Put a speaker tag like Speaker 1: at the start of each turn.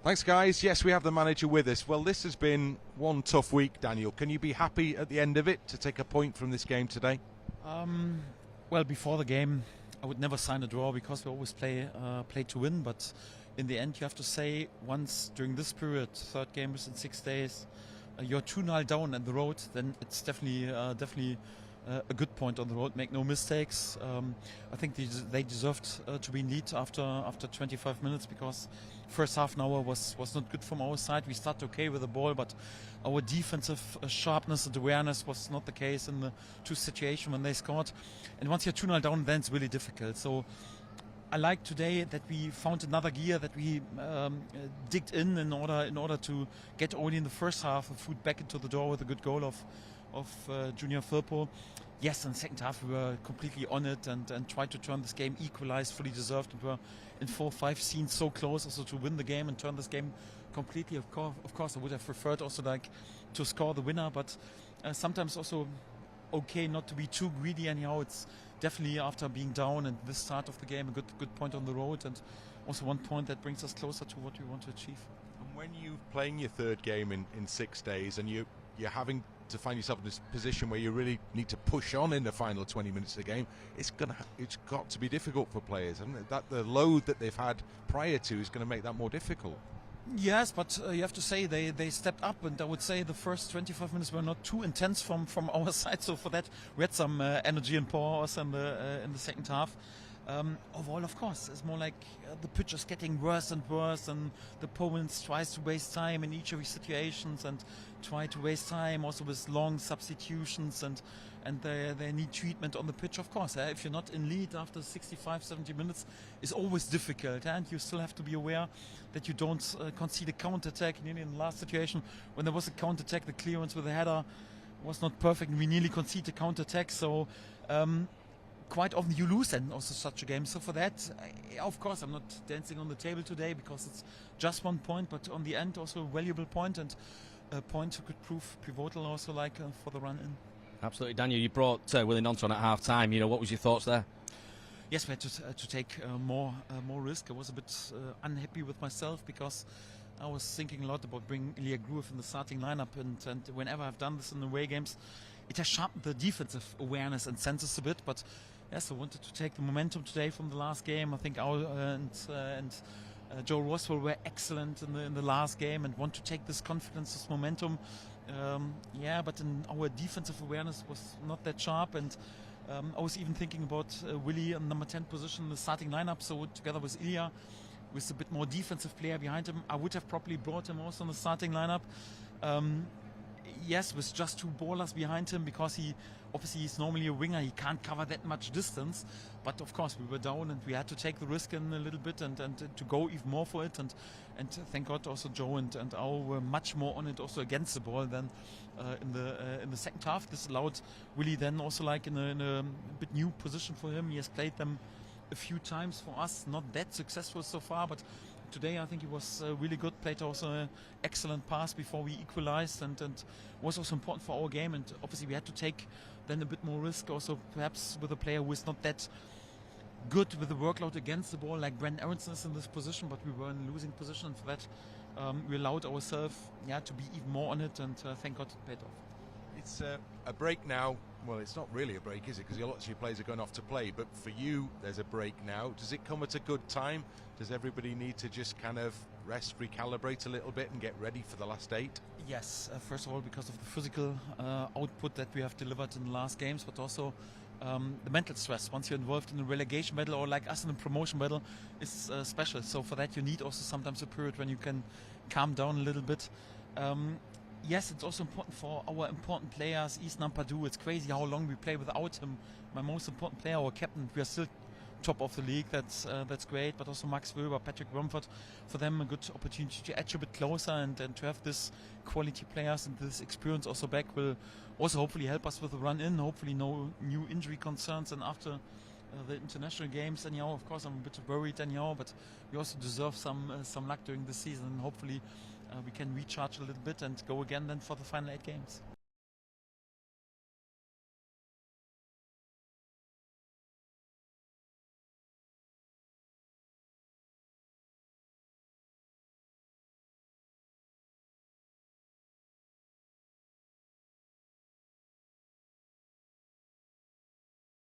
Speaker 1: Thanks, guys. Yes, we have the manager with us. Well, this has been one tough week, Daniel. Can you be happy at the end of it to take a point from this game today?
Speaker 2: Well, before the game, I would never sign a draw because we always play to win. But in the end, you have to say once during this period, third game within 6 days, you're 2-0 down on the road, then it's definitely a good point on the road. Make no mistakes. I think they deserved to be in lead after 25 minutes because first half an hour was not good from our side. We started okay with the ball, but our defensive sharpness and awareness was not the case in the two situations when they scored. And once you're 2-0 down, then it's really difficult. So I like today that we found another gear, that we digged in order to get only in the first half a foot back into the door with a good goal of Junior Firpo. Yes, in the second half we were completely on it and tried to turn this game, equalized, fully deserved, and were in 4-5 scenes so close also to win the game and turn this game completely. Of course, I would have preferred also like to score the winner, but sometimes also okay not to be too greedy. Anyhow, it's definitely after being down and this start of the game a good point on the road, and also 1 point that brings us closer to what we want to achieve.
Speaker 1: And when you're playing your third game in 6 days and you're having to find yourself in this position where you really need to push on in the final 20 minutes of the game, it's got to be difficult for players, hasn't it? That the load that they've had prior to is going to make that more difficult.
Speaker 2: Yes, but you have to say they stepped up, and I would say the first 25 minutes were not too intense from our side. So for that, we had some energy and power also in the second half. Overall, of course, it's more like the pitch is getting worse and worse, and the opponents tries to waste time in each of these situations and try to waste time also with long substitutions, and they need treatment on the pitch. Of course, if you're not in lead after 65-70 minutes, it's always difficult, and you still have to be aware that you don't concede a counter-attack. In the last situation, when there was a counter-attack, the clearance with the header was not perfect, and we nearly conceded a counter-attack. So quite often you lose then also such a game. So for that, of course, I'm not dancing on the table today because it's just 1 point, but on the end also a valuable point, and a point who could prove pivotal also like for the run in.
Speaker 3: Absolutely. Daniel, you brought Willie Nonton on at half time. What was your thoughts there?
Speaker 2: Yes, we had to take more risk. I was a bit unhappy with myself because I was thinking a lot about bringing Ilya Gruev in the starting lineup, and whenever I've done this in away games, it has sharpened the defensive awareness and senses a bit. But yes, I wanted to take the momentum today from the last game. I think and Joe Roswell were excellent in the last game, and want to take this confidence, this momentum. But in our defensive awareness was not that sharp, and I was even thinking about Willie in number 10 position in the starting lineup. So together with Ilya, with a bit more defensive player behind him, I would have probably brought him also in the starting lineup. Yes, with just two ballers behind him, because he's normally a winger, he can't cover that much distance. But of course we were down and we had to take the risk in a little bit and to go even more for it, and thank God also Joe and Ao were much more on it also against the ball than in the second half. This allowed Willie then also like in a bit new position for him. He has played them a few times for us, not that successful so far, but today I think he was really good, played also an excellent pass before we equalized, and was also important for our game. And obviously we had to take then a bit more risk also, perhaps with a player who is not that good with the workload against the ball like Brent Aronson is in this position, but we were in a losing position, and for that we allowed ourselves to be even more on it, and thank God it paid off.
Speaker 1: It's a break now. Well, it's not really a break, is it? Because lots of your players are going off to play. But for you, there's a break now. Does it come at a good time? Does everybody need to just kind of rest, recalibrate a little bit and get ready for the last 8?
Speaker 2: Yes, first of all, because of the physical output that we have delivered in the last games, but also the mental stress. Once you're involved in a relegation battle, or like us in a promotion battle, is special. So for that you need also sometimes a period when you can calm down a little bit. Yes, it's also important for our important players. Isnan Padu, it's crazy how long we play without him. My most important player, our captain, we are still top of the league. That's great. But also Max Wöber, Patrick Rumford, for them a good opportunity to edge a bit closer and to have this quality players and this experience also back will also hopefully help us with the run in. Hopefully no new injury concerns. And after the international games, anyhow, of course I'm a bit worried anyhow, but we also deserve some luck during the season. And hopefully we can recharge a little bit and go again then for the final 8 games.